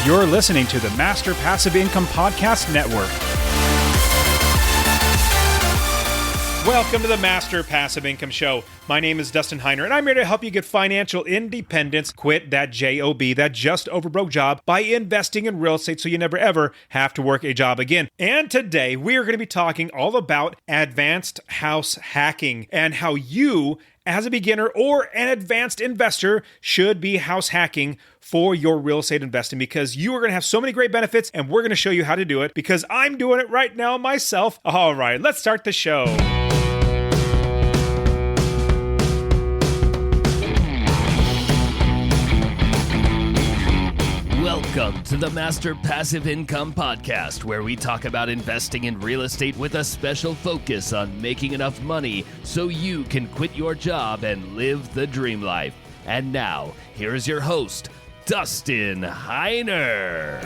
You're listening to the Master Passive Income Podcast Network. Welcome to the Master Passive Income Show. My name is Dustin Heiner, and I'm here to help you get financial independence, quit that JOB, that just over broke job, by investing in real estate so you never ever have to work a job again. And today, we are going to be talking all about advanced house hacking and how you, as a beginner or an advanced investor, should be house hacking for your real estate investing, because you are going to have so many great benefits, and we're going to show you how to do it because I'm doing it right now myself. All right, let's start the show. Welcome to the Master Passive Income Podcast, where we talk about investing in real estate with a special focus on making enough money so you can quit your job and live the dream life. And now, here is your host, Dustin Heiner.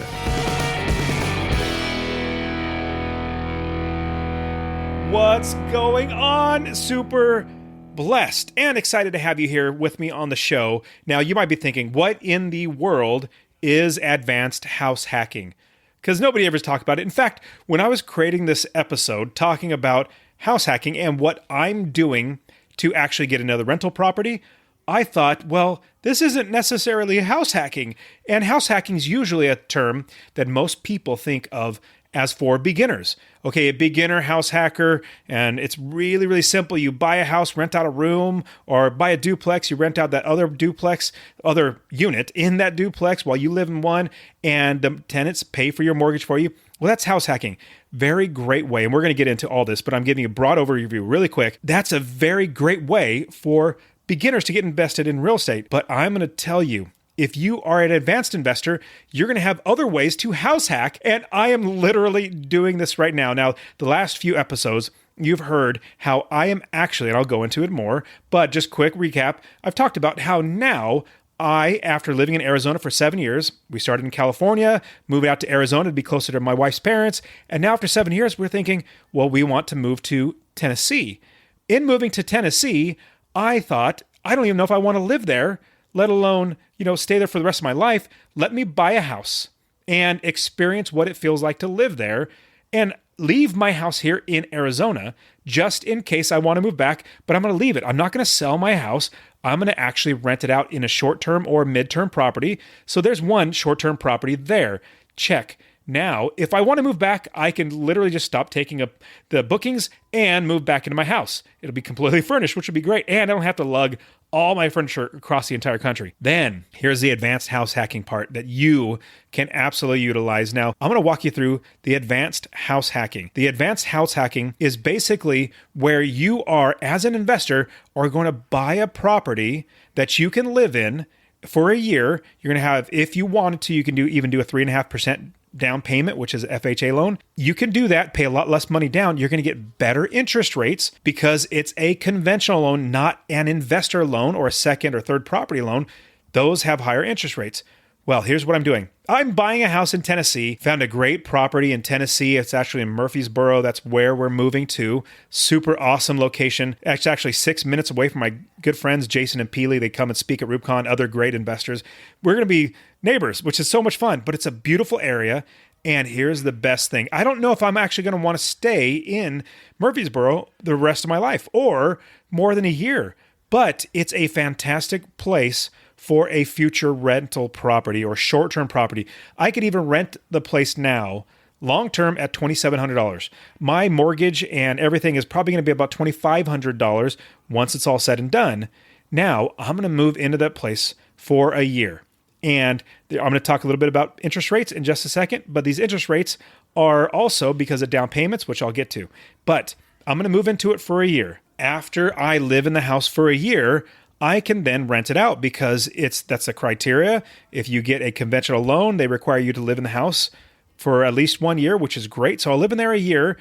What's going on? Super blessed and excited to have you here with me on the show. Now, you might be thinking, what in the world is advanced house hacking? Because nobody ever talked about it. In fact, when I was creating this episode talking about house hacking and what I'm doing to actually get another rental property, I thought, well, this isn't necessarily house hacking. And house hacking is usually a term that most people think of as for beginners. Okay, a beginner house hacker, and it's really, really simple. You buy a house, rent out a room, or buy a duplex, you rent out that other duplex, other unit in that duplex while you live in one, and the tenants pay for your mortgage for you. Well, that's house hacking. Very great way, and we're going to get into all this, but I'm giving you a broad overview really quick. That's a very great way for beginners to get invested in real estate. But I'm going to tell you, if you are an advanced investor, you're going to have other ways to house hack, and I am literally doing this right now. Now, the last few episodes, you've heard how I am actually, and I'll go into it more, but just quick recap, I've talked about how now after living in Arizona for 7 years, we started in California, moving out to Arizona to be closer to my wife's parents, and now after 7 years, we're thinking, well, we want to move to Tennessee. In moving to Tennessee, I thought, I don't even know if I want to live there, let alone, stay there for the rest of my life. Let me buy a house and experience what it feels like to live there and leave my house here in Arizona just in case I want to move back, but I'm going to leave it. I'm not going to sell my house. I'm going to actually rent it out in a short-term or mid-term property. So there's one short-term property there. Check. Now, if I want to move back, I can literally just stop taking up the bookings and move back into my house. It'll be completely furnished, which would be great. And I don't have to lug all my furniture across the entire country. Then here's the advanced house hacking part that you can absolutely utilize. Now, I'm going to walk you through the advanced house hacking. The advanced house hacking is basically where you are, as an investor, are going to buy a property that you can live in for a year. You're going to have, if you wanted to, you can even do a 3.5% down payment, which is an FHA loan. You can do that, pay a lot less money down. You're going to get better interest rates because it's a conventional loan, not an investor loan or a second or third property loan. Those have higher interest rates. Well, here's what I'm doing. I'm buying a house in Tennessee, found a great property in Tennessee. It's actually in Murfreesboro. That's where we're moving to. Super awesome location. It's actually 6 minutes away from my good friends, Jason and Peely. They come and speak at RubeCon, other great investors. We're going to be neighbors, which is so much fun, but it's a beautiful area. And here's the best thing. I don't know if I'm actually going to want to stay in Murfreesboro the rest of my life or more than a year, but it's a fantastic place for a future rental property or short-term property. I could even rent the place now long-term at $2,700. My mortgage and everything is probably going to be about $2,500 once it's all said and done. Now, I'm going to move into that place for a year. And I'm going to talk a little bit about interest rates in just a second, but these interest rates are also because of down payments, which I'll get to. But I'm going to move into it for a year. After I live in the house for a year, I can then rent it out because that's a criteria. If you get a conventional loan, they require you to live in the house for at least 1 year, which is great. So I'll live in there a year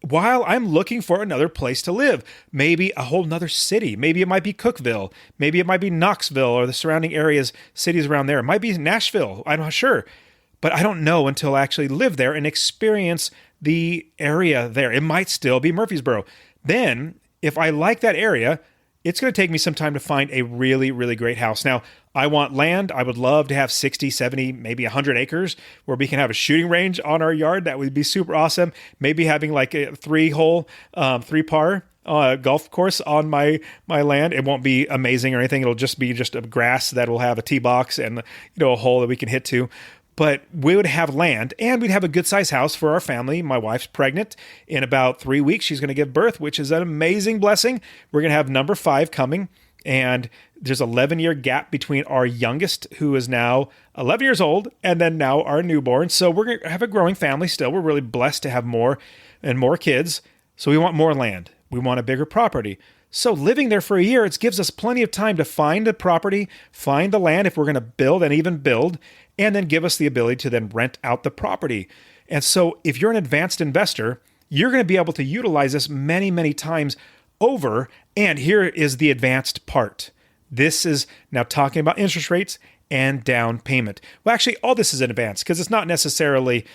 while I'm looking for another place to live. Maybe a whole nother city. Maybe it might be Cookeville. Maybe it might be Knoxville or the surrounding areas, cities around there. It might be Nashville. I'm not sure. But I don't know until I actually live there and experience the area there. It might still be Murfreesboro. Then, if I like that area, it's going to take me some time to find a really, really great house. Now, I want land. I would love to have 60, 70, maybe 100 acres where we can have a shooting range on our yard. That would be super awesome. Maybe having like a 3-hole, 3-par golf course on my land. It won't be amazing or anything. It'll just be just a grass that will have a tee box and a hole that we can hit to. But we would have land, and we'd have a good-sized house for our family. My wife's pregnant. In about 3 weeks, she's going to give birth, which is an amazing blessing. We're going to have number 5 coming, and there's an 11-year gap between our youngest, who is now 11 years old, and then now our newborn. So we're going to have a growing family still. We're really blessed to have more and more kids. So we want more land. We want a bigger property. So living there for a year, it gives us plenty of time to find the property, find the land if we're going to build and even build, and then give us the ability to then rent out the property. And so if you're an advanced investor, you're going to be able to utilize this many, many times over. And here is the advanced part. This is now talking about interest rates and down payment. Well, actually, all this is in advance because it's not necessarily,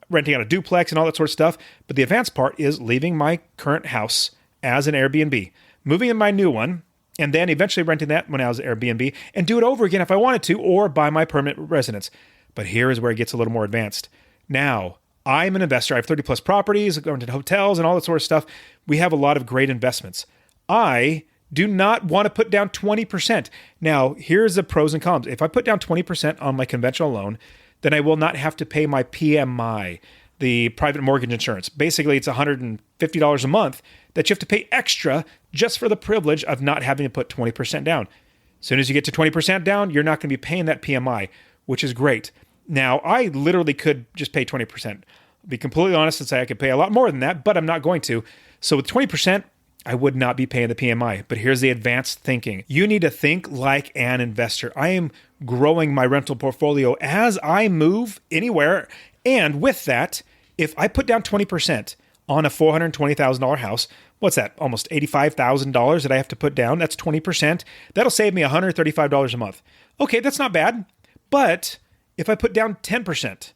renting out a duplex and all that sort of stuff. But the advanced part is leaving my current house as an Airbnb, moving in my new one, and then eventually renting that when I was Airbnb and do it over again if I wanted to, or buy my permanent residence. But here is where it gets a little more advanced. Now, I'm an investor. I have 30 plus properties, going to hotels and all that sort of stuff. We have a lot of great investments. I do not want to put down 20%. Now, here's the pros and cons. If I put down 20% on my conventional loan, then I will not have to pay my PMI, the private mortgage insurance. Basically, it's $150 a month that you have to pay extra just for the privilege of not having to put 20% down. As soon as you get to 20% down, you're not going to be paying that PMI, which is great. Now, I literally could just pay 20%. Be completely honest and say I could pay a lot more than that, but I'm not going to. So with 20%, I would not be paying the PMI. But here's the advanced thinking. You need to think like an investor. I am growing my rental portfolio as I move anywhere. And with that, if I put down 20% on a $420,000 house, what's that? Almost $85,000 that I have to put down. That's 20%. That'll save me $135 a month. Okay, that's not bad. But if I put down 10%,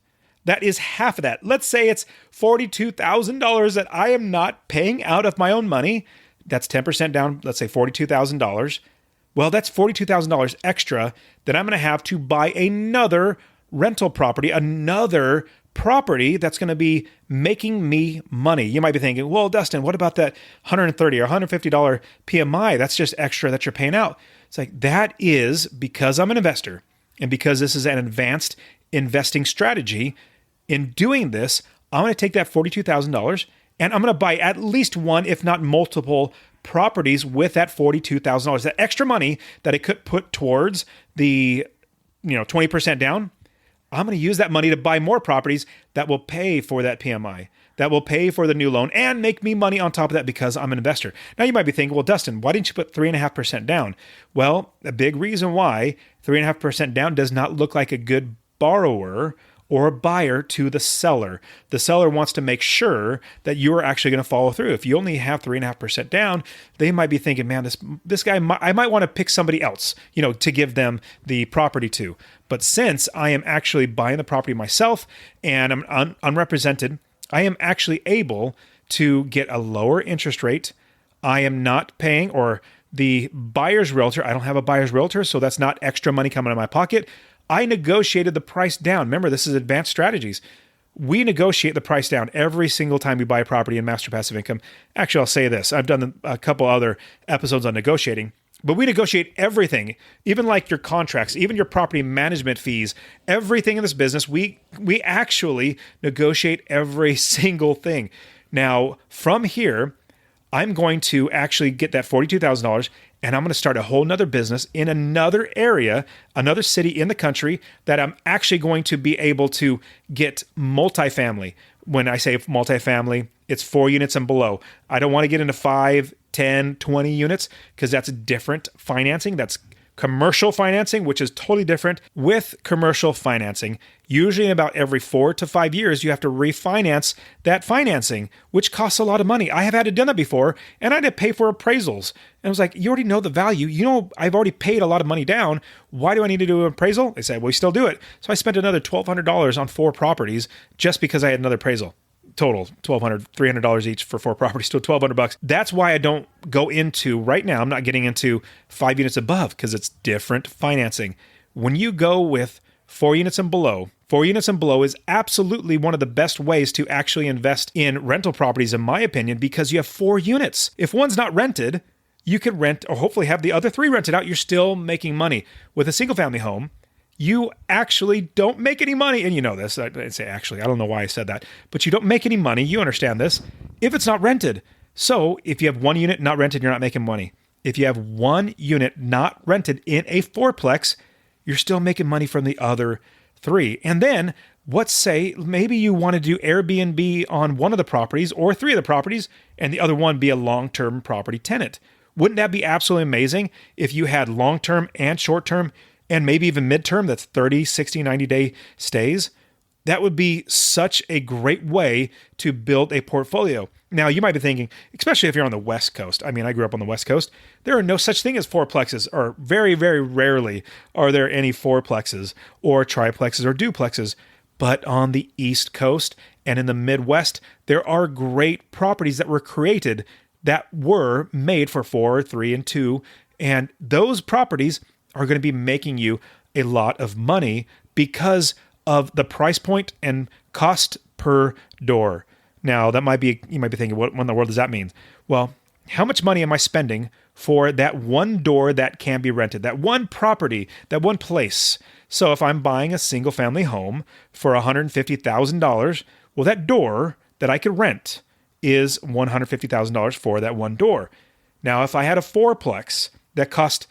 that is half of that. Let's say it's $42,000 that I am not paying out of my own money. That's 10% down, let's say $42,000. Well, that's $42,000 extra that I'm going to have to buy another rental property, another property that's going to be making me money. You might be thinking, well, Dustin, what about that $130 or $150 PMI? That's just extra that you're paying out. It's like, that is because I'm an investor and because this is an advanced investing strategy. In doing this, I'm going to take that $42,000 and I'm going to buy at least one, if not multiple properties with that $42,000. That extra money that I could put towards the 20% down, I'm going to use that money to buy more properties that will pay for that PMI, that will pay for the new loan and make me money on top of that because I'm an investor. Now you might be thinking, well, Dustin, why didn't you put 3.5% down? Well, a big reason why 3.5% down does not look like a good borrower or a buyer to the seller. The seller wants to make sure that you are actually going to follow through. If you only have 3.5% down, they might be thinking, man, this guy, I might want to pick somebody else, to give them the property to. But since I am actually buying the property myself and I'm unrepresented, I am actually able to get a lower interest rate. I am not paying, or the buyer's realtor, I don't have a buyer's realtor, so that's not extra money coming out of my pocket. I negotiated the price down. Remember, this is advanced strategies. We negotiate the price down every single time we buy a property in Master Passive Income. Actually, I'll say this. I've done a couple other episodes on negotiating, but we negotiate everything, even like your contracts, even your property management fees, everything in this business. We actually negotiate every single thing. Now, from here, I'm going to actually get that $42,000 and I'm going to start a whole nother business in another area, another city in the country that I'm actually going to be able to get multifamily. When I say multifamily, it's 4 units and below. I don't want to get into 5, 10, 20 units because that's different financing. That's commercial financing, which is totally different. With commercial financing, usually in about every 4 to 5 years, you have to refinance that financing, which costs a lot of money. I have had to do that before, and I had to pay for appraisals. And I was like, you already know the value. I've already paid a lot of money down. Why do I need to do an appraisal? They said, well, we still do it. So I spent another $1,200 on 4 properties just because I had another appraisal. total, $1,200, $300 each for 4 properties, still $1,200. That's why I don't go into right now. I'm not getting into 5 units above because it's different financing. When you go with 4 units and below, 4 units and below is absolutely one of the best ways to actually invest in rental properties, in my opinion, because you have 4 units. If one's not rented, you could rent or hopefully have the other 3 rented out. You're still making money. With a single family home, you actually don't make any money. And you know this. I say actually, I don't know why I said that, but you don't make any money. You understand this if it's not rented. So if you have 1 unit not rented, you're not making money. If you have 1 unit not rented in a fourplex, you're still making money from the other 3. And then let's say maybe you want to do Airbnb on one of the properties or 3 of the properties and the other one be a long-term property tenant. Wouldn't that be absolutely amazing if you had long-term and short-term and maybe even midterm, that's 30, 60, 90-day stays? That would be such a great way to build a portfolio. Now, you might be thinking, especially if you're on the West Coast. I mean, I grew up on the West Coast. There are no such thing as fourplexes, or very, very rarely are there any fourplexes or triplexes or duplexes. But on the East Coast and in the Midwest, there are great properties that were created that were made for 4, 3, and 2. And those properties are going to be making you a lot of money because of the price point and cost per door. Now, you might be thinking, what in the world does that mean? Well, how much money am I spending for that one door that can be rented, that one property, that one place? So if I'm buying a single family home for $150,000, well, that door that I could rent is $150,000 for that one door. Now, if I had a fourplex that cost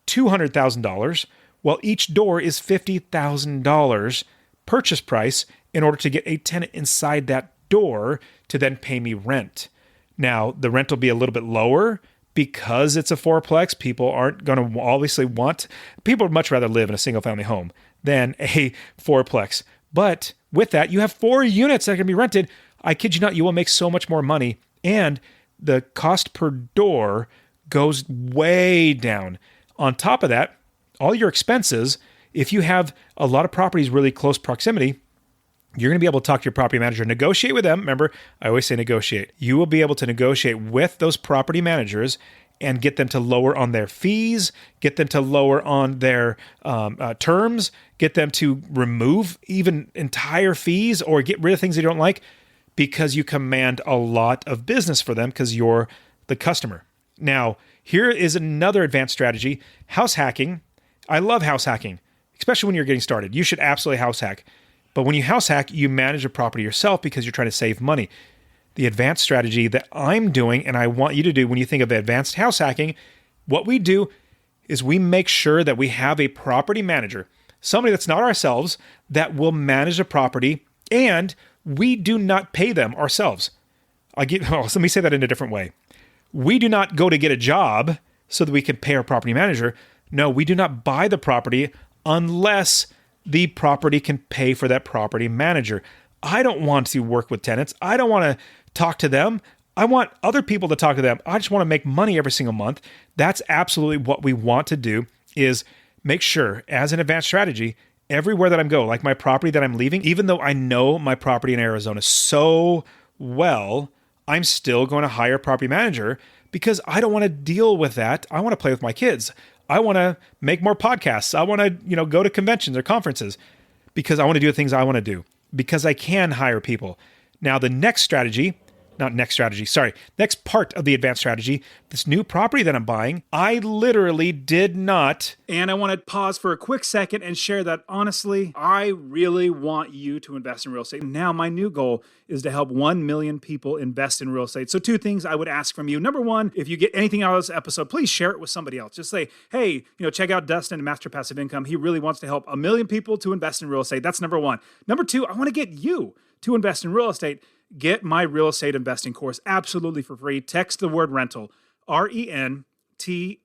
$200,000, well, each door is $50,000 purchase price in order to get a tenant inside that door to then pay me rent. Now, the rent will be a little bit lower because it's a fourplex. People aren't going to obviously people would much rather live in a single family home than a fourplex. But with that, you have 4 units that can be rented. I kid you not, you will make so much more money, and the cost per door goes way down. On top of that, all your expenses, if you have a lot of properties really close proximity, you're going to be able to talk to your property manager, negotiate with them. Remember, I always say negotiate. You will be able to negotiate with those property managers and get them to lower on their fees, get them to lower on their terms, get them to remove even entire fees or get rid of things they don't like, because you command a lot of business for them because you're the customer. Now, here is another advanced strategy, house hacking. I love house hacking, especially when you're getting started. You should absolutely house hack. But when you house hack, you manage a property yourself because you're trying to save money. The advanced strategy that I'm doing, and I want you to do when you think of advanced house hacking, what we do is we make sure that we have a property manager, somebody that's not ourselves, that will manage the property, and we do not pay them ourselves. Let me say that in a different way. We do not go to get a job so that we can pay our property manager. No, we do not buy the property unless the property can pay for that property manager. I don't want to work with tenants. I don't want to talk to them. I want other people to talk to them. I just want to make money every single month. That's absolutely what we want to do, is make sure, as an advanced strategy, everywhere that I'm going, like my property that I'm leaving, even though I know my property in Arizona so well, I'm still going to hire a property manager because I don't want to deal with that. I want to play with my kids. I want to make more podcasts. I want to, go to conventions or conferences because I want to do the things I want to do, because I can hire people. Now, the next part of the advanced strategy, this new property that I'm buying, I literally did not. And I want to pause for a quick second and share that honestly, I really want you to invest in real estate. Now, my new goal is to help 1 million people invest in real estate. So 2 things I would ask from you. Number 1, if you get anything out of this episode, please share it with somebody else. Just say, hey, check out Dustin and Master Passive Income. He really wants to help 1 million people to invest in real estate. That's number 1. Number 2, I want to get you to invest in real estate. Get my real estate investing course absolutely for free. Text the word rental, RENTAL, to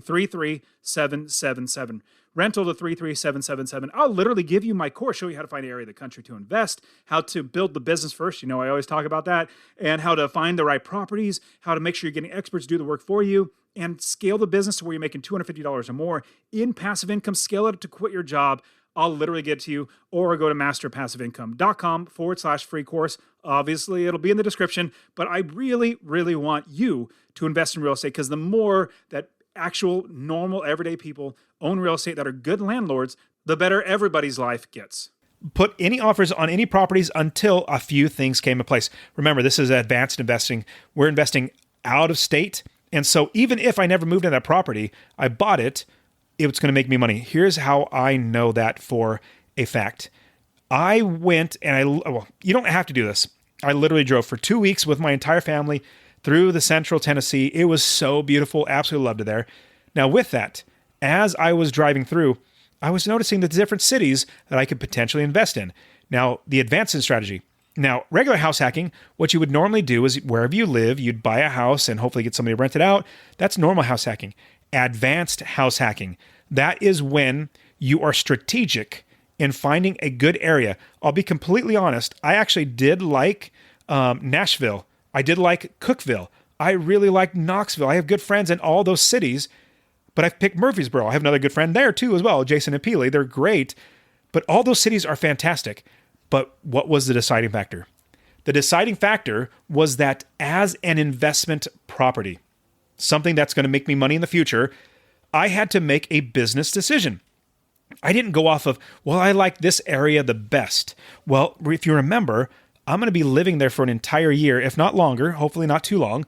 33777. Rental to 33777. I'll literally give you my course, show you how to find an area of the country to invest, how to build the business first. I always talk about that, and how to find the right properties, how to make sure you're getting experts to do the work for you, and scale the business to where you're making $250 or more in passive income. Scale it to quit your job. I'll literally get it to you, or go to masterpassiveincome.com/free course. Obviously, it'll be in the description, but I really, really want you to invest in real estate, because the more that actual normal everyday people own real estate that are good landlords, the better everybody's life gets. Put any offers on any properties until a few things came in place. Remember, this is advanced investing. We're investing out of state. And so even if I never moved in that property, I bought it, it's going to make me money. Here's how I know that for a fact. I went and you don't have to do this. I literally drove for 2 weeks with my entire family through the central Tennessee. It was so beautiful. Absolutely loved it there. Now with that, as I was driving through, I was noticing the different cities that I could potentially invest in. Now, the advanced strategy. Now, regular house hacking, what you would normally do is wherever you live, you'd buy a house and hopefully get somebody to rent it out. That's normal house hacking. Advanced house hacking, that is when you are strategic in finding a good area. I'll be completely honest. I actually did like Nashville. I did like Cookeville. I really liked Knoxville. I have good friends in all those cities. But I've picked Murfreesboro. I have another good friend there too as well, Jason and Peely. They're great. But all those cities are fantastic. But what was the deciding factor? The deciding factor was that as an investment property, something that's going to make me money in the future, I had to make a business decision. I didn't go off of, well, I like this area the best. Well, if you remember, I'm going to be living there for an entire year, if not longer, hopefully not too long,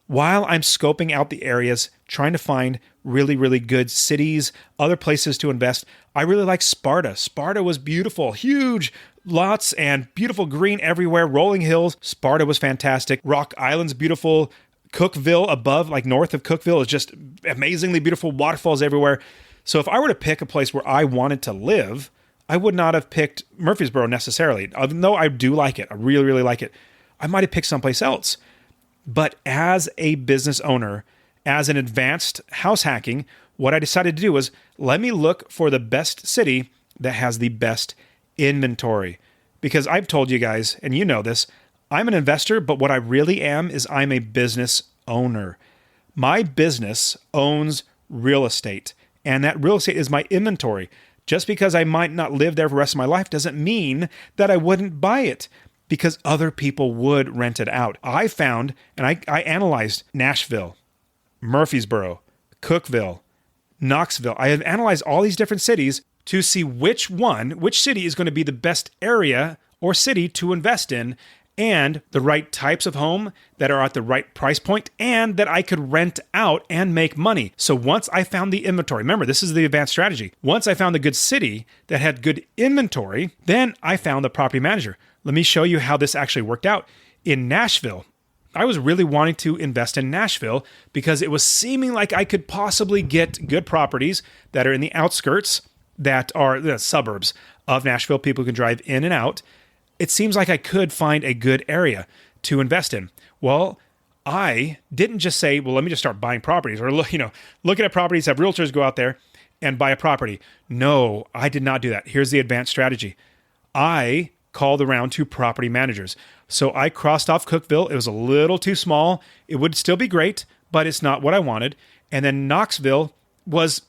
while I'm scoping out the areas, trying to find really, really good cities, other places to invest. I really like Sparta. Sparta was beautiful, huge lots and beautiful green everywhere, rolling hills. Sparta was fantastic. Rock Island's beautiful. Cookeville above, like north of Cookeville, is just amazingly beautiful, waterfalls everywhere. So if I were to pick a place where I wanted to live, I would not have picked Murfreesboro necessarily, even though I do like it. I really, really like it. I might have picked someplace else. But as a business owner, as an advanced house hacking, what I decided to do was let me look for the best city that has the best inventory. Because I've told you guys, and you know this, I'm an investor, but what I really am is I'm a business owner. My business owns real estate, and that real estate is my inventory. Just because I might not live there for the rest of my life doesn't mean that I wouldn't buy it, because other people would rent it out. I found, and I analyzed Nashville, Murfreesboro, Cookeville, Knoxville. I have analyzed all these different cities to see which city is going to be the best area or city to invest in, and the right types of home that are at the right price point and that I could rent out and make money. So once I found the inventory, remember, this is the advanced strategy. Once I found the good city that had good inventory, then I found the property manager. Let me show you how this actually worked out. In Nashville, I was really wanting to invest in Nashville because it was seeming like I could possibly get good properties that are in the outskirts, that are the suburbs of Nashville. People can drive in and out. It seems like I could find a good area to invest in. Well, I didn't just say, well, let me just start buying properties, or looking at properties, have realtors go out there and buy a property. No, I did not do that. Here's the advanced strategy. I called around to property managers. So I crossed off Cookeville. It was a little too small. It would still be great, but it's not what I wanted. And then Knoxville was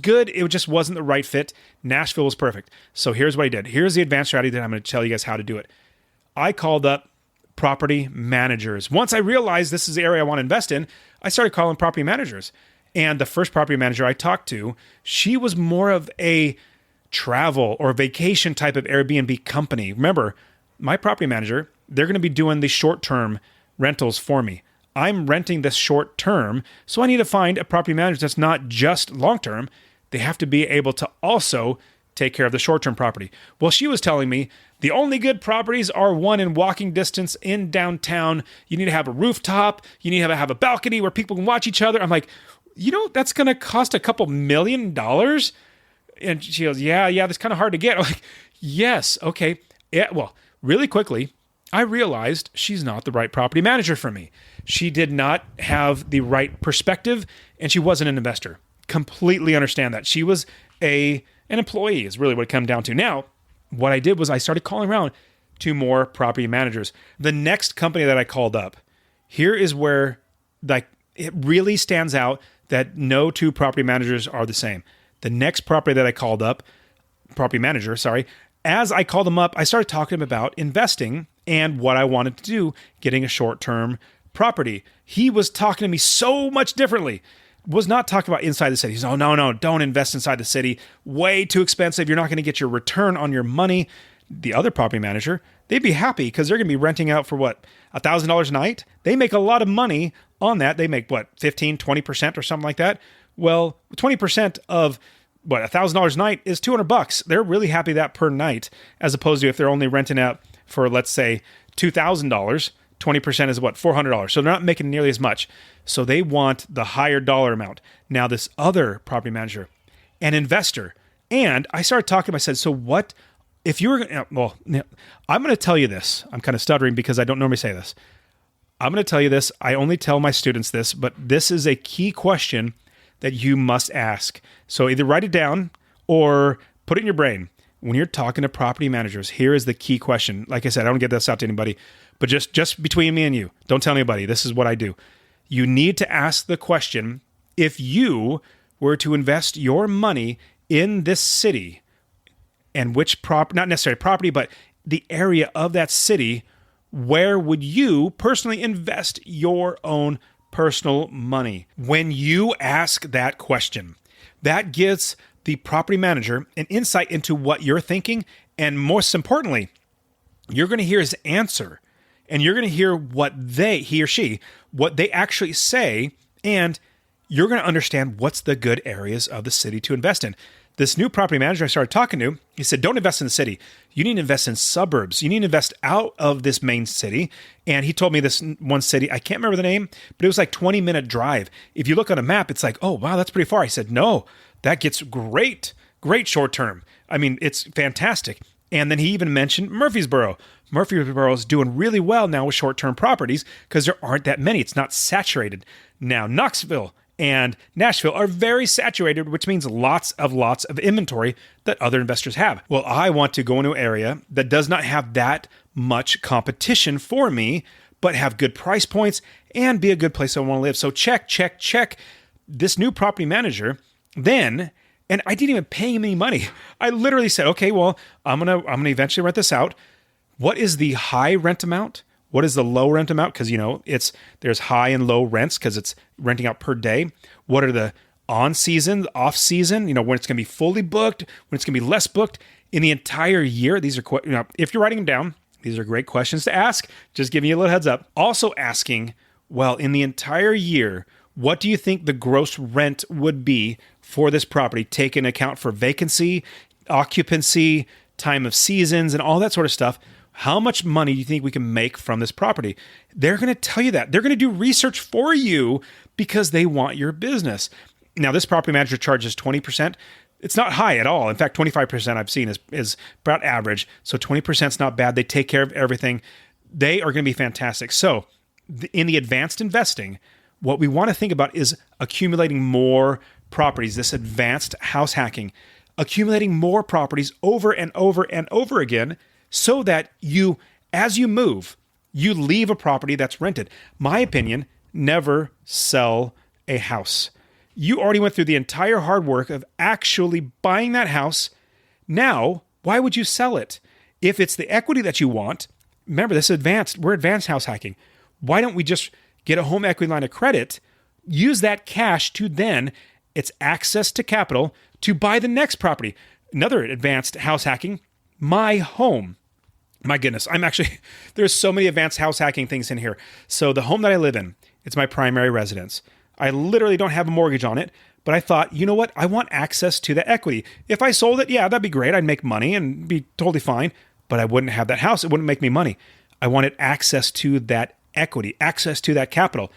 good. It just wasn't the right fit. Nashville was perfect. So here's what I did. Here's the advanced strategy that I'm going to tell you guys how to do it. I called up property managers. Once I realized this is the area I want to invest in, I started calling property managers. And the first property manager I talked to, she was more of a travel or vacation type of Airbnb company. Remember, my property manager, they're going to be doing the short-term rentals for me. I'm renting this short term, so I need to find a property manager that's not just long term. They have to be able to also take care of the short term property. Well, she was telling me the only good properties are one in walking distance in downtown. You need to have a rooftop. You need to have a balcony where people can watch each other. I'm like, that's going to cost a couple $1 million. And she goes, yeah, that's kind of hard to get. I'm like, yes, okay. Yeah, well, really quickly, I realized she's not the right property manager for me. She did not have the right perspective, and she wasn't an investor. Completely understand that. She was an employee is really what it came down to. Now, what I did was I started calling around to more property managers. The next company that I called up, here is where it really stands out that no two property managers are the same. The next property that I called up, property manager, sorry, as I called him up, I started talking to him about investing and what I wanted to do, getting a short-term property. He was talking to me so much differently. Was not talking about inside the city. He's, oh, no, don't invest inside the city. Way too expensive. You're not going to get your return on your money. The other property manager, they'd be happy because they're going to be renting out for what, $1,000 a night? They make a lot of money on that. They make what, 15, 20% or something like that? Well, 20% of what, $1,000 a night is $200. They're really happy that per night, as opposed to if they're only renting out for, let's say, $2,000, 20% is what, $400. So they're not making nearly as much. So they want the higher dollar amount. Now, this other property manager, an investor, and I started talking to him. I said, so what, if you were, well, I'm going to tell you this. I'm kind of stuttering because I don't normally say this. I'm going to tell you this. I only tell my students this, but this is a key question that you must ask. So either write it down or put it in your brain. When you're talking to property managers, here is the key question. Like I said, I don't get this out to anybody, but just between me and you, don't tell anybody. This is what I do. You need to ask the question, if you were to invest your money in this city, and which not necessarily property, but the area of that city, where would you personally invest your own personal money? When you ask that question, that gives the property manager an insight into what you're thinking, and most importantly, you're going to hear his answer, and you're going to hear what he or she, what they actually say, and you're going to understand what's the good areas of the city to invest in. This new property manager I started talking to, he said, don't invest in the city. You need to invest in suburbs. You need to invest out of this main city. And he told me this one city, I can't remember the name, but it was like 20-minute drive. If you look on a map, it's like, oh, wow, that's pretty far. I said, no, that gets great short term. I mean, it's fantastic. And then he even mentioned Murfreesboro. Murfreesboro is doing really well now with short-term properties because there aren't that many. It's not saturated. Now, Knoxville and Nashville are very saturated, which means lots of inventory that other investors have. Well, I want to go into an area that does not have that much competition for me, but have good price points and be a good place I want to live. So check. This new property manager then, and I didn't even pay him any money. I literally said, okay, well, I'm gonna eventually rent this out. What is the high rent amount? What is the low rent amount? Because, there's high and low rents because it's renting out per day. What are the on season, off season, when it's going to be fully booked, when it's going to be less booked in the entire year? These are, if you're writing them down, these are great questions to ask. Just giving you a little heads up. Also asking, well, in the entire year, what do you think the gross rent would be for this property, taking into account for vacancy, occupancy, time of seasons, and all that sort of stuff? How much money do you think we can make from this property? They're going to tell you that. They're going to do research for you because they want your business. Now, this property manager charges 20%. It's not high at all. In fact, 25% I've seen is about average. So 20% is not bad. They take care of everything. They are going to be fantastic. So in the advanced investing, what we want to think about is accumulating more properties, this advanced house hacking, accumulating more properties over and over and over again, so that you, as you move, you leave a property that's rented. My opinion, never sell a house. You already went through the entire hard work of actually buying that house. Now, why would you sell it? If it's the equity that you want, remember, this is advanced. We're advanced house hacking. Why don't we just get a home equity line of credit, use that cash to then, it's access to capital to buy the next property. Another advanced house hacking, my home. My goodness, there's so many advanced house hacking things in here. So the home that I live in, it's my primary residence. I literally don't have a mortgage on it, but I thought, you know what? I want access to the equity. If I sold it, yeah, that'd be great. I'd make money and be totally fine, but I wouldn't have that house. It wouldn't make me money. I wanted access to that equity, access to that capital.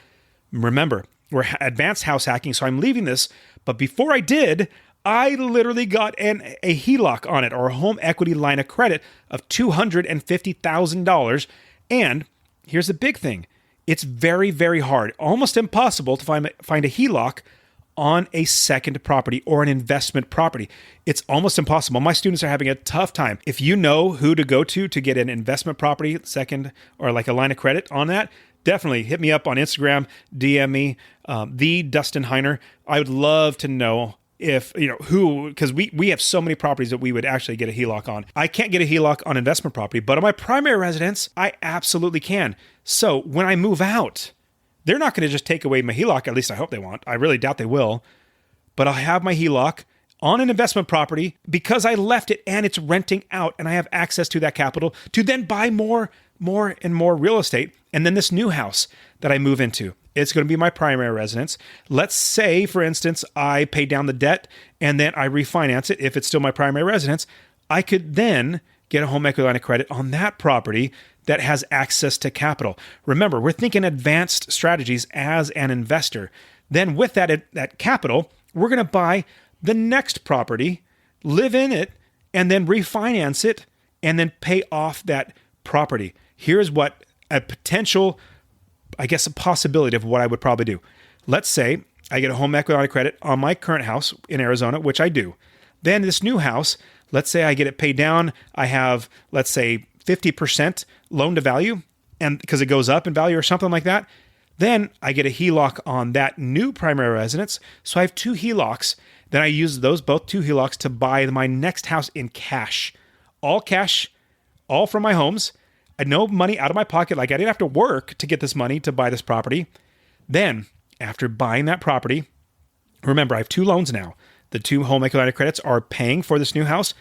Remember, we're advanced house hacking, so I'm leaving this, but before I did, I literally got a HELOC on it, or a home equity line of credit of $250,000. And here's the big thing. It's very, very hard, almost impossible to find a HELOC on a second property or an investment property. It's almost impossible. My students are having a tough time. If you know who to go to get an investment property, second, or like a line of credit on that, definitely hit me up on Instagram, DM me, the Dustin Heiner. I would love to know if, because we have so many properties that we would actually get a HELOC on. I can't get a HELOC on investment property, but on my primary residence, I absolutely can. So when I move out, they're not going to just take away my HELOC. At least I hope they won't. I really doubt they will. But I'll have my HELOC on an investment property because I left it and it's renting out, and I have access to that capital to then buy more and more real estate. And then this new house that I move into, it's going to be my primary residence. Let's say, for instance, I pay down the debt and then I refinance it. If it's still my primary residence, I could then get a home equity line of credit on that property that has access to capital. Remember, we're thinking advanced strategies as an investor. Then with that capital, we're going to buy the next property, live in it, and then refinance it, and then pay off that property. Here's what a potential, I guess, a possibility of what I would probably do. Let's say I get a home equity line of credit on my current house in Arizona, which I do. Then this new house, let's say I get it paid down. I have, let's say, 50% loan to value, and because it goes up in value or something like that. Then I get a HELOC on that new primary residence. So I have two HELOCs. Then I use those both two HELOCs to buy my next house in cash, all from my homes. I had no money out of my pocket. Like I didn't have to work to get this money to buy this property. Then after buying that property, remember I have two loans now. The two home equity line of credits are paying for this new house.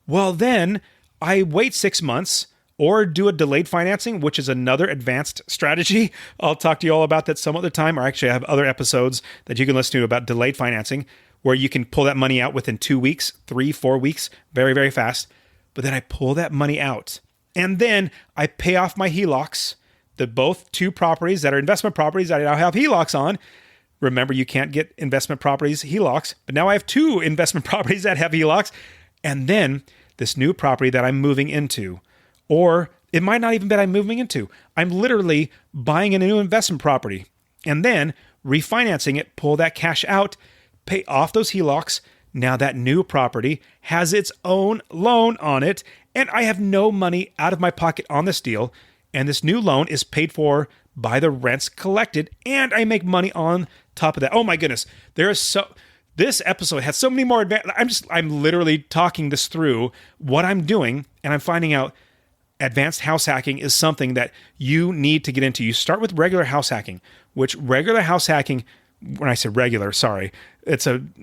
Well, then I wait 6 months or do a delayed financing, which is another advanced strategy. I'll talk to you all about that some other time, or actually I have other episodes that you can listen to about delayed financing, where you can pull that money out within 2 weeks, 3-4 weeks, very, very fast. But then I pull that money out and then I pay off my HELOCs, both two properties that are investment properties that I now have HELOCs on. Remember, you can't get investment properties HELOCs, but now I have two investment properties that have HELOCs. And then this new property that I'm moving into, or it might not even be that I'm moving into, I'm literally buying a new investment property and then refinancing it, pull that cash out, pay off those HELOCs. Now that new property has its own loan on it, and I have no money out of my pocket on this deal. And this new loan is paid for by the rents collected, and I make money on top of that. Oh my goodness. This episode has so many more I'm literally talking this through what I'm doing, and I'm finding out advanced house hacking is something that you need to get into. You start with regular house hacking, which regular house hacking, when I say regular, sorry,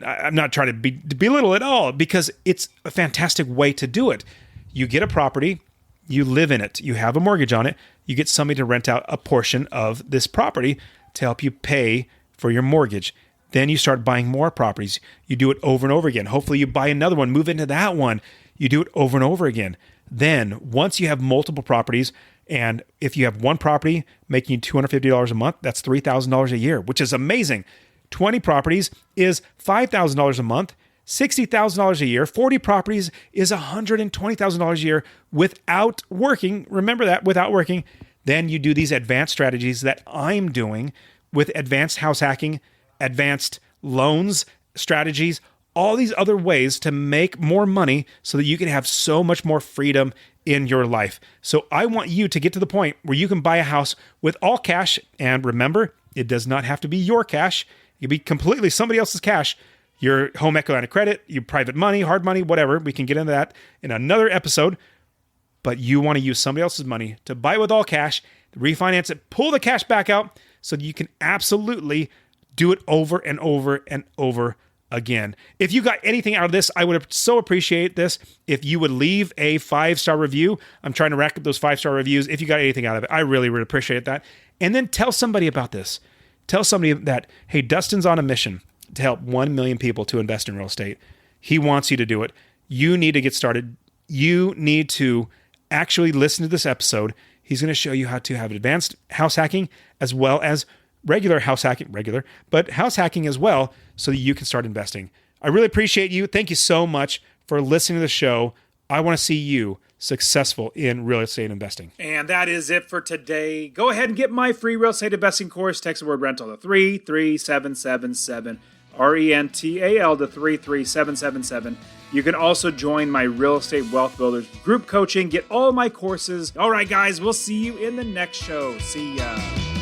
I'm not trying to belittle it all, because it's a fantastic way to do it. You get a property, you live in it, you have a mortgage on it, you get somebody to rent out a portion of this property to help you pay for your mortgage. Then you start buying more properties. You do it over and over again. Hopefully you buy another one, move into that one. You do it over and over again. Then once you have multiple properties, and if you have one property making you $250 a month, that's $3,000 a year, which is amazing. 20 properties is $5,000 a month, $60,000 a year. 40 properties is $120,000 a year without working. Remember that, without working. Then you do these advanced strategies that I'm doing with advanced house hacking, advanced loans strategies, all these other ways to make more money so that you can have so much more freedom in your life. So I want you to get to the point where you can buy a house with all cash. And remember, it does not have to be your cash. It can be completely somebody else's cash. Your home equity line of credit, your private money, hard money, whatever. We can get into that in another episode. But you want to use somebody else's money to buy with all cash, refinance it, pull the cash back out so that you can absolutely do it over and over and over again. If you got anything out of this, I would so appreciate this if you would leave a 5-star review. I'm trying to rack up those 5-star reviews. If you got anything out of it, I really would appreciate that. And then tell somebody about this. Tell somebody that, hey, Dustin's on a mission to help 1 million people to invest in real estate. He wants you to do it. You need to get started. You need to actually listen to this episode. He's going to show you how to have advanced house hacking as well as house hacking as well, so that you can start investing. I really appreciate you. Thank you so much for listening to the show. I want to see you successful in real estate investing. And that is it for today. Go ahead and get my free real estate investing course. Text the word rental to 33777, RENTAL to 33777. You can also join my Real Estate Wealth Builders group coaching. Get all my courses. All right, guys, we'll see you in the next show. See ya.